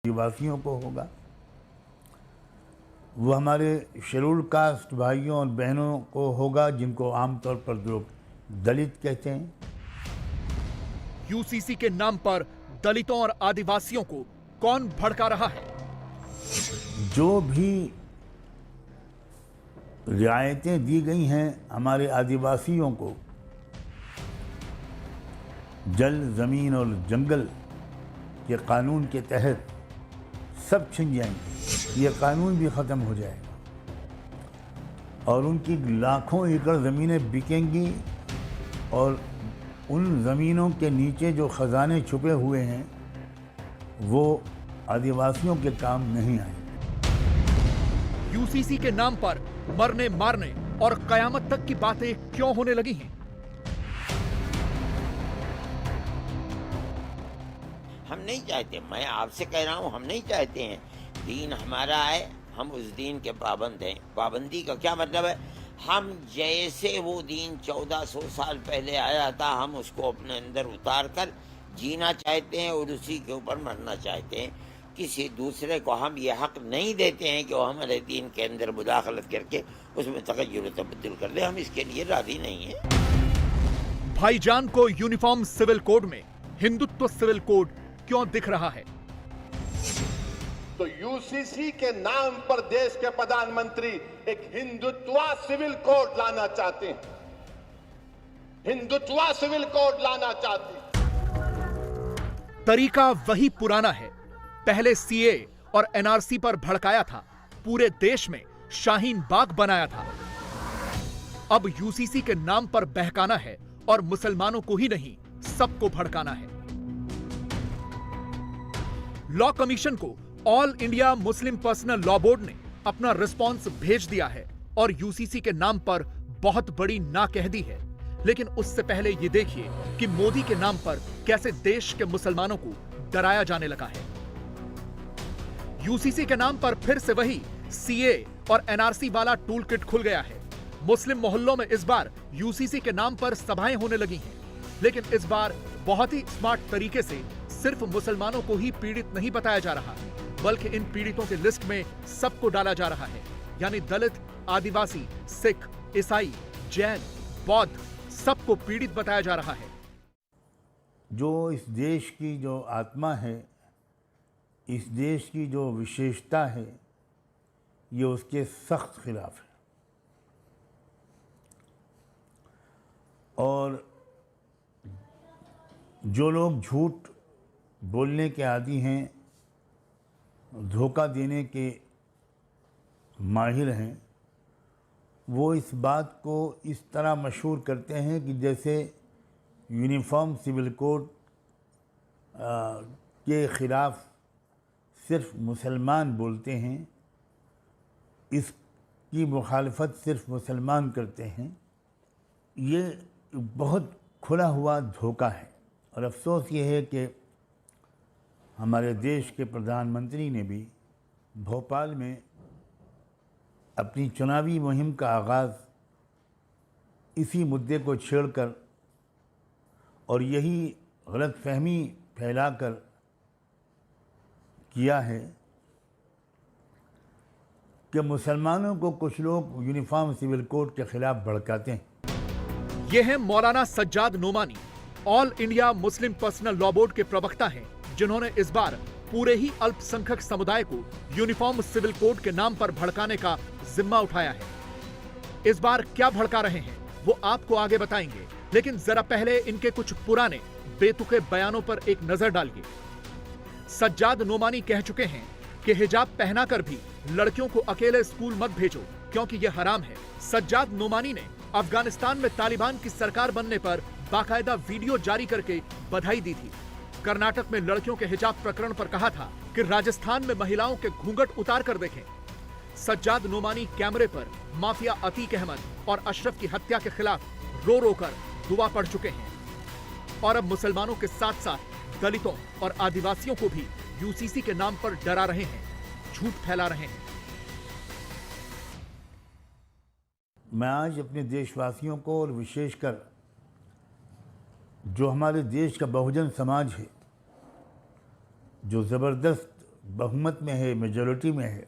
आदिवासियों को होगा, वो हमारे शेड्यूल कास्ट भाइयों और बहनों को होगा जिनको आमतौर पर लोग दलित कहते हैं। यूसीसी के नाम पर दलितों और आदिवासियों को कौन भड़का रहा है? जो भी रियायतें दी गई हैं हमारे आदिवासियों को, जल, ज़मीन और जंगल के कानून के तहत सब छिन जाएंगे। ये कानून भी ख़त्म हो जाएगा और उनकी लाखों एकड़ ज़मीनें बिकेंगी और उन ज़मीनों के नीचे जो ख़जाने छुपे हुए हैं वो आदिवासियों के काम नहीं आएंगे। यूसीसी के नाम पर मरने मारने और कयामत तक की बातें क्यों होने लगी हैं? हम नहीं चाहते, मैं आपसे कह रहा हूं, हम नहीं चाहते हैं। दीन हमारा है, हम उस दीन के पाबंद हैं। पाबंदी का क्या मतलब है? हम जैसे वो दीन 1400 साल पहले आया था, हम उसको अपने अंदर उतार कर जीना चाहते हैं और उसी के ऊपर मरना चाहते हैं। किसी दूसरे को हम ये हक नहीं देते हैं कि वो हमारे दीन के अंदर मुदाखलत करके उसमें तगय्युर तब्दील कर दे। हम इसके लिए राजी नहीं हैं। भाईजान को यूनिफॉर्म सिविल कोड में हिंदुत्व सिविल कोड क्यों दिख रहा है? तो यूसीसी के नाम पर देश के प्रधानमंत्री एक हिंदुत्वा सिविल कोड लाना चाहते हैं। हिंदुत्वा सिविल कोड लाना चाहते हैं। तरीका वही पुराना है। पहले सीए और एनआरसी पर भड़काया था, पूरे देश में शाहीन बाग बनाया था। अब यूसीसी के नाम पर बहकाना है और मुसलमानों को ही नहीं, सबको भड़काना है। लॉ कमीशन को all India Muslim personal law board ने अपना रिस्पॉन्स भेज दिया है और यूसीसी के नाम पर बहुत बड़ी ना कह दी है। लेकिन उससे पहले ये देखिए कि मोदी के नाम पर कैसे देश के मुसलमानों को डराया जाने लगा है। यूसीसी के नाम पर फिर से वही सीए और एनआरसी वाला टूल किट खुल गया है। मुस्लिम मोहल्लों में इस बार यूसीसी के नाम पर सभाएं होने लगी हैं, लेकिन इस बार बहुत ही स्मार्ट तरीके से सिर्फ मुसलमानों को ही पीड़ित नहीं बताया जा रहा, बल्कि इन पीड़ितों के लिस्ट में सबको डाला जा रहा है। यानी दलित, आदिवासी, सिख, ईसाई, जैन, बौद्ध, सबको पीड़ित बताया जा रहा है। जो इस देश की जो आत्मा है, इस देश की जो विशेषता है, ये उसके सख्त खिलाफ है। और जो लोग झूठ बोलने के आदी हैं, धोखा देने के माहिर हैं, वो इस बात को इस तरह मशहूर करते हैं कि जैसे यूनिफॉर्म सिविल कोड के ख़िलाफ़ सिर्फ मुसलमान बोलते हैं, इसकी मुखालफत सिर्फ मुसलमान करते हैं। ये बहुत खुला हुआ धोखा है और अफसोस ये है कि हमारे देश के प्रधानमंत्री ने भी भोपाल में अपनी चुनावी मुहिम का आगाज़ इसी मुद्दे को छेड़कर और यही गलतफहमी फैलाकर किया है कि मुसलमानों को कुछ लोग यूनिफॉर्म सिविल कोड के खिलाफ भड़काते हैं। ये हैं Maulana Sajjad Nomani, all India Muslim personal law board के प्रवक्ता हैं, जिन्होंने इस बार पूरे ही अल्पसंख्यक समुदाय को यूनिफॉर्म सिविल कोड के नाम पर भड़काने का जिम्मा उठाया है। इस बार क्या भड़का रहे हैं वो आपको आगे बताएंगे, लेकिन जरा पहले इनके कुछ पुराने बेतुके बयानों पर एक नजर डालिए। सज्जाद नोमानी कह चुके हैं कि हिजाब पहनाकर भी लड़कियों को अकेले स्कूल मत भेजो क्योंकि यह हराम है। सज्जाद नोमानी ने अफगानिस्तान में तालिबान की सरकार बनने पर बाकायदा वीडियो जारी करके बधाई दी थी। कर्नाटक में लड़कियों के हिजाब प्रकरण पर कहा था कि राजस्थान में महिलाओं के घूंघट उतार कर देखें। सज्जाद नोमानी कैमरे पर माफिया अतीक अहमद और अशरफ की हत्या के खिलाफ रो रो कर दुआ पढ़ चुके हैं और अब मुसलमानों के साथ साथ दलितों और आदिवासियों को भी यूसीसी के नाम पर डरा रहे हैं, झूठ फैला रहे हैं। मैं आज अपने देशवासियों को और विशेषकर जो हमारे देश का बहुजन समाज है, जो ज़बरदस्त बहुमत में है, मेजॉरिटी में है,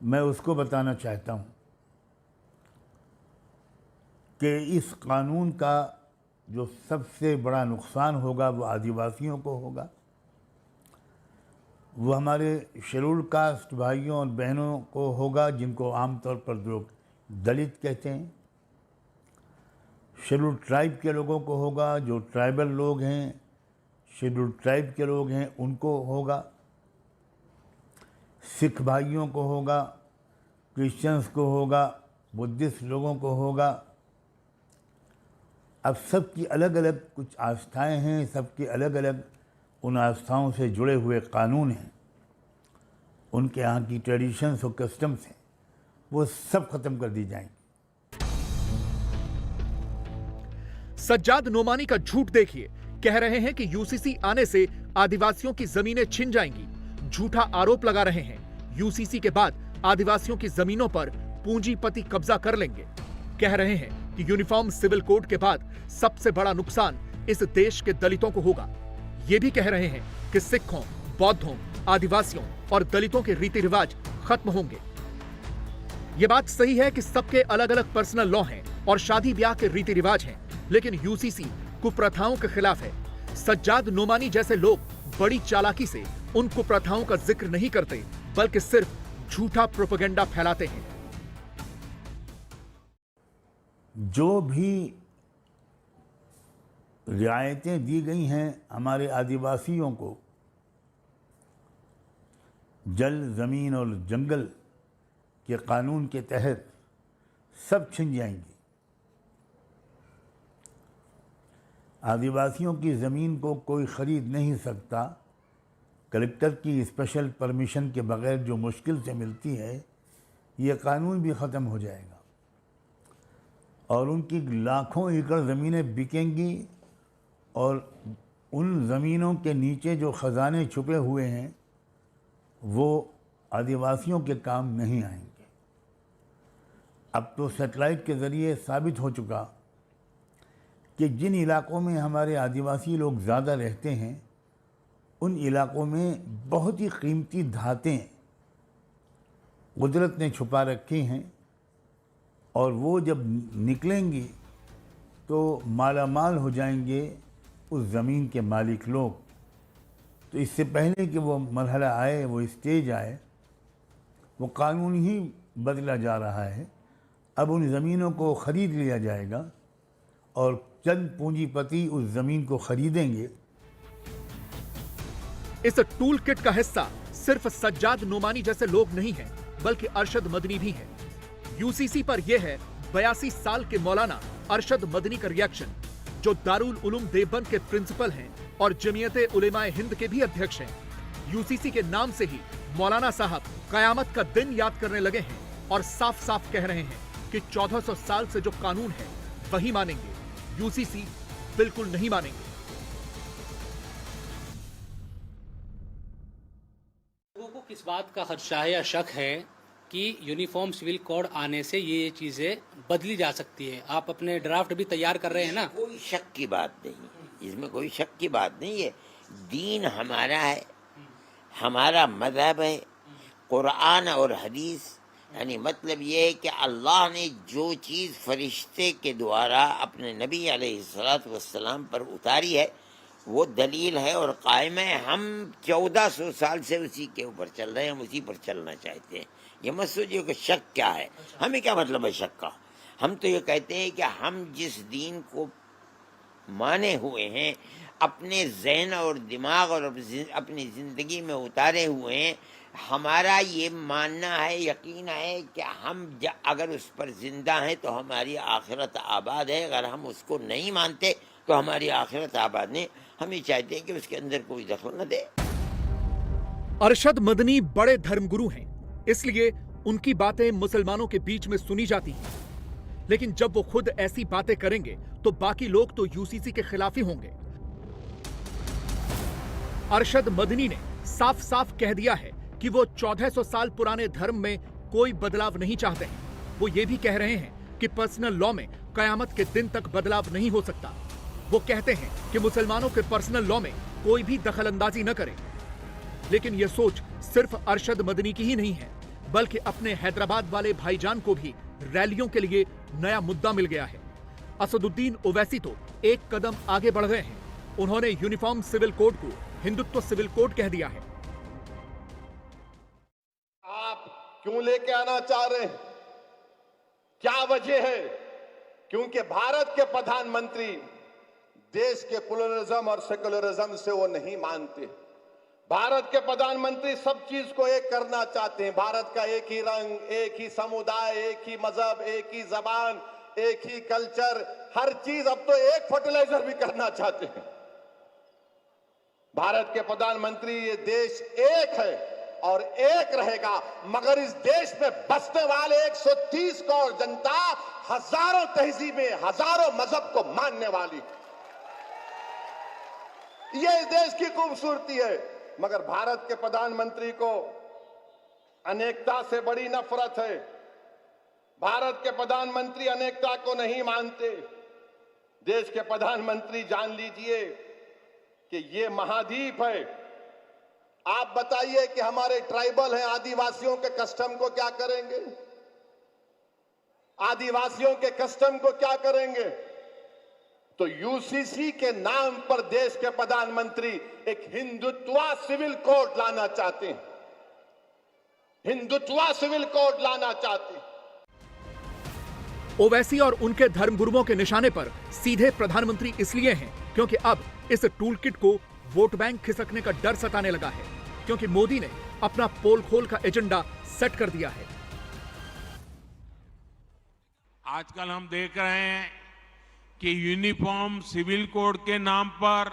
मैं उसको बताना चाहता हूँ कि इस कानून का जो सबसे बड़ा नुकसान होगा वो आदिवासियों को होगा। वो हमारे शेड्यूल कास्ट भाइयों और बहनों को होगा, जिनको आमतौर पर लोग दलित कहते हैं। शेड्यूल ट्राइब के लोगों को होगा, जो ट्राइबल लोग हैं, शेड्यूल ट्राइब के लोग हैं, उनको होगा। सिख भाइयों को होगा, क्रिश्चियंस को होगा, बुद्धिस्ट लोगों को होगा। अब सबकी अलग अलग कुछ आस्थाएं हैं, सबकी अलग अलग उन आस्थाओं से जुड़े हुए कानून हैं, उनके यहाँ की ट्रेडिशंस और कस्टम्स हैं, वो सब खत्म कर दी जाएंगी। सज्जाद नोमानी का झूठ देखिए। कह रहे हैं कि यूसीसी आने से आदिवासियों की जमीनें छिन जाएंगी। झूठा आरोप लगा रहे हैं यूसीसी के बाद आदिवासियों की जमीनों पर पूंजीपति कब्जा कर लेंगे। कह रहे हैं कि यूनिफॉर्म सिविल कोड के बाद सबसे बड़ा नुकसान इस देश के दलितों को होगा। ये भी कह रहे हैं कि सिखों, बौद्धों, आदिवासियों और दलितों के रीति रिवाज खत्म होंगे। ये बात सही है कि सबके अलग अलग पर्सनल लॉ हैं और शादी ब्याह के रीति रिवाज हैं, लेकिन यूसीसी कुप्रथाओं के खिलाफ है। सज्जाद नोमानी जैसे लोग बड़ी चालाकी से उन कुप्रथाओं का जिक्र नहीं करते, बल्कि सिर्फ झूठा प्रोपेगेंडा फैलाते हैं। जो भी रियायतें दी गई हैं हमारे आदिवासियों को, जल, ज़मीन और जंगल के कानून के तहत, सब छिन जाएंगी। आदिवासियों की ज़मीन को कोई ख़रीद नहीं सकता। कलेक्टर की स्पेशल परमिशन के बगैर जो मुश्किल से मिलती है, ये कानून भी ख़त्म हो जाएगा और उनकी लाखों एकड़ ज़मीनें बिकेंगी और उन ज़मीनों के नीचे जो ख़जाने छुपे हुए हैं वो आदिवासियों के काम नहीं आएंगे। अब तो सैटेलाइट के ज़रिए साबित हो चुका कि जिन इलाक़ों में हमारे आदिवासी लोग ज़्यादा रहते हैं, उन इलाक़ों में बहुत ही कीमती धातें कुदरत ने छुपा रखी हैं और वो जब निकलेंगी तो मालामाल हो जाएंगे उस ज़मीन के मालिक लोग। तो इससे पहले कि वो मरहला आए, वो स्टेज आए, वो कानून ही बदला जा रहा है। अब उन ज़मीनों को ख़रीद लिया जाएगा और चंद पूंजीपति उस ज़मीन को ख़रीदेंगे। इस टूल किट का हिस्सा सिर्फ सज्जाद नोमानी जैसे लोग नहीं हैं, बल्कि अरशद मदनी भी है। यूसीसी पर यह है 82 साल के मौलाना अरशद मदनी का रिएक्शन, जो दारुल उलूम देवबंद के प्रिंसिपल हैं और जमीयते उलेमाए हिंद के भी अध्यक्ष हैं। यूसीसी के नाम से ही मौलाना साहब कयामत का दिन याद करने लगे हैं और साफ साफ कह रहे हैं कि 1400 साल से जो कानून है वही मानेंगे, यूसीसी बिल्कुल नहीं मानेंगे। लोगों को किस बात का खदशा है या शक है कि यूनिफॉर्म सिविल कोड आने से ये चीजें बदली जा सकती है? आप अपने ड्राफ्ट भी तैयार कर रहे हैं ना? कोई शक की बात नहीं, इसमें कोई शक की बात नहीं है। दीन हमारा है, हमारा मज़हब है, कुरान और हदीस। यानी मतलब ये है कि अल्लाह ने जो चीज़ फरिश्ते के द्वारा अपने नबी अलैहिस्सलातु वस्सलाम पर उतारी है वो दलील है और कायम है। हम 1400 साल से उसी के ऊपर चल रहे हैं, हम उसी पर चलना चाहते हैं। ये मत सोचिए कि शक क्या है, हमें क्या मतलब है शक का। हम तो ये कहते हैं कि हम जिस दीन को माने हुए हैं, अपने ज़हन और दिमाग और अपनी ज़िंदगी में उतारे हुए हैं, हमारा ये मानना है, यकीन है कि हम अगर उस पर जिंदा हैं तो हमारी आखिरत आबाद है। अगर हम उसको नहीं मानते तो हमारी आखिरत आबाद नहीं। हम ये चाहते हैं कि उसके अंदर कोई दखल न दे। अरशद मदनी बड़े धर्मगुरु हैं, इसलिए उनकी बातें मुसलमानों के बीच में सुनी जाती हैं। लेकिन जब वो खुद ऐसी बातें करेंगे तो बाकी लोग तो यूसीसी के खिलाफ ही होंगे। अरशद मदनी ने साफ साफ कह दिया है कि वो 1400 साल पुराने धर्म में कोई बदलाव नहीं चाहते हैं। वो ये भी कह रहे हैं कि पर्सनल लॉ में कयामत के दिन तक बदलाव नहीं हो सकता। वो कहते हैं कि मुसलमानों के पर्सनल लॉ में कोई भी दखलंदाजी न करे। लेकिन यह सोच सिर्फ अरशद मदनी की ही नहीं है, बल्कि अपने हैदराबाद वाले भाईजान को भी रैलियों के लिए नया मुद्दा मिल गया है। असदुद्दीन ओवैसी तो एक कदम आगे बढ़ गए हैं। उन्होंने यूनिफॉर्म सिविल कोड को हिंदुत्व सिविल कोड कह दिया है। आप क्यों लेके आना चाह रहे हैं? क्या वजह है? क्योंकि भारत के प्रधानमंत्री देश के प्लुरलिज्म और सेकुलरिज्म से वो नहीं मानते। भारत के प्रधानमंत्री सब चीज को एक करना चाहते हैं। भारत का एक ही रंग, एक ही समुदाय, एक ही मजहब, एक ही जबान, एक ही कल्चर, हर चीज अब तो एक फर्टिलाइजर भी करना चाहते हैं। भारत के प्रधानमंत्री ये देश एक है और एक रहेगा, मगर इस देश में बसने वाले 130 करोड़ जनता हजारों तहजीबें, हजारों मजहब को मानने वाली, ये इस देश की खूबसूरती है। मगर भारत के प्रधानमंत्री को अनेकता से बड़ी नफरत है। भारत के प्रधानमंत्री अनेकता को नहीं मानते। देश के प्रधानमंत्री जान लीजिए कि ये महाद्वीप है। आप बताइए कि हमारे ट्राइबल हैं, आदिवासियों के कस्टम को क्या करेंगे? आदिवासियों के कस्टम को क्या करेंगे? तो यूसीसी के नाम पर देश के प्रधानमंत्री एक हिंदुत्वा सिविल कोड लाना चाहते हैं। हिंदुत्वा सिविल कोड लाना चाहते हैं। ओवैसी और उनके धर्मगुरुओं के निशाने पर सीधे प्रधानमंत्री इसलिए हैं क्योंकि अब इस टूलकिट को वोट बैंक खिसकने का डर सताने लगा है, क्योंकि मोदी ने अपना पोल खोल का एजेंडा सेट कर दिया है। आजकल हम देख रहे हैं कि यूनिफॉर्म सिविल कोड के नाम पर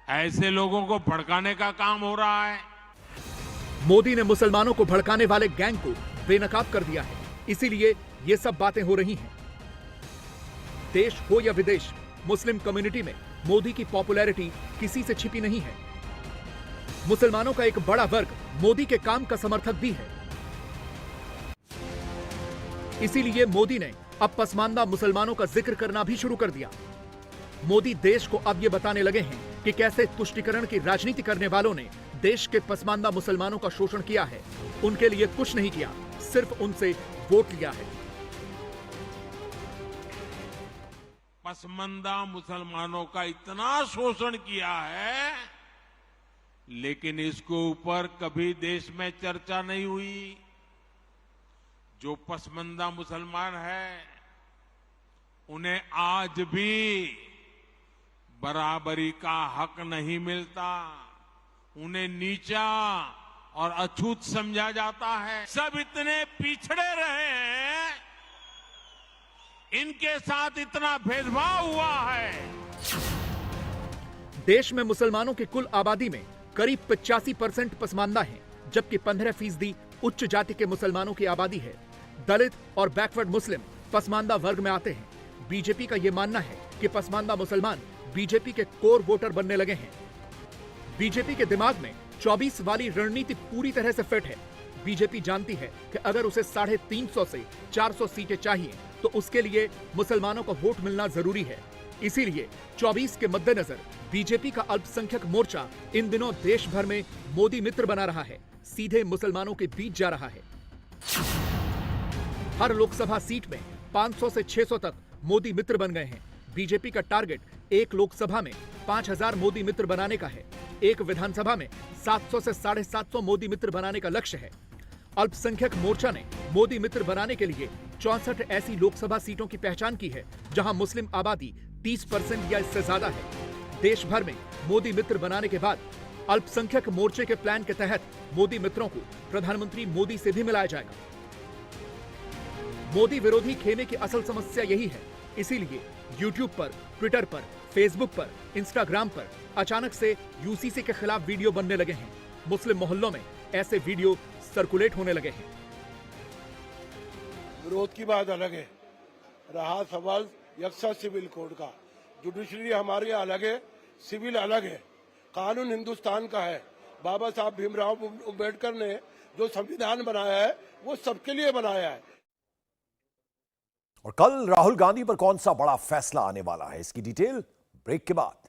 ऐसे लोगों को भड़काने का काम हो रहा है। मोदी ने मुसलमानों को भड़काने वाले गैंग को बेनकाब कर दिया है, इसीलिए ये सब बातें हो रही हैं। देश हो या विदेश, मुस्लिम कम्युनिटी में मोदी की पॉपुलैरिटी किसी से छिपी नहीं है। मुसलमानों का एक बड़ा वर्ग मोदी के काम का समर्थक भी है। इसीलिए मोदी ने अब पसमानदा मुसलमानों का जिक्र करना भी शुरू कर दिया। मोदी देश को अब ये बताने लगे हैं कि कैसे तुष्टीकरण की राजनीति करने वालों ने देश के पसमानदा मुसलमानों का शोषण किया है। उनके लिए कुछ नहीं किया, सिर्फ उनसे वोट लिया है। पसमानदा मुसलमानों का इतना शोषण किया है, लेकिन इसके ऊपर कभी देश में चर्चा नहीं हुई। जो पसमानदा मुसलमान है, उन्हें आज भी बराबरी का हक नहीं मिलता। उन्हें नीचा और अछूत समझा जाता है। सब इतने पिछड़े रहे हैं, इनके साथ इतना भेदभाव हुआ है। देश में मुसलमानों की कुल आबादी में करीब 85% पसमानदा हैं, जबकि 15% उच्च जाति के मुसलमानों की आबादी है। दलित और बैकवर्ड मुस्लिम पसमानदा वर्ग में आते हैं। बीजेपी का यह मानना है कि पसमानदा मुसलमान बीजेपी के कोर वोटर बनने लगे हैं। बीजेपी के दिमाग में 24 वाली रणनीति पूरी तरह से फिट है। बीजेपी जानती है कि अगर उसे 350 से 400 सीटें चाहिए तो उसके लिए मुसलमानों का वोट मिलना जरूरी है। इसीलिए 24 के मद्देनजर बीजेपी का अल्पसंख्यक मोर्चा इन दिनों देश भर में मोदी मित्र बना रहा है, सीधे मुसलमानों के बीच जा रहा है। हर लोकसभा सीट में 500 से 600 तक मोदी मित्र बन गए हैं। बीजेपी का टारगेट एक लोकसभा में 5000 मोदी मित्र बनाने का है। एक विधानसभा में 700 से 750 मोदी मित्र बनाने का लक्ष्य है। अल्पसंख्यक मोर्चा ने मोदी मित्र बनाने के लिए 64 ऐसी लोकसभा सीटों की पहचान की है जहां मुस्लिम आबादी 30% या इससे ज्यादा है। देश भर में मोदी मित्र बनाने के बाद अल्पसंख्यक मोर्चे के प्लान के तहत मोदी मित्रों को प्रधानमंत्री मोदी से भी मिलाया जाएगा। मोदी विरोधी खेमे की असल समस्या यही है। इसीलिए YouTube पर, ट्विटर पर, फेसबुक पर, इंस्टाग्राम पर अचानक से यूसीसी के खिलाफ वीडियो बनने लगे हैं। मुस्लिम मोहल्लों में ऐसे वीडियो सर्कुलेट होने लगे हैं। विरोध की बात अलग है, रहा सवाल यकसा सिविल कोड का। जुडिशरी हमारे यहाँ अलग है, सिविल अलग है। कानून हिंदुस्तान का है। बाबा साहब भीमराव अम्बेडकर ने जो संविधान बनाया है वो सबके लिए बनाया है। और कल राहुल गांधी पर कौन सा बड़ा फैसला आने वाला है, इसकी डिटेल ब्रेक के बाद।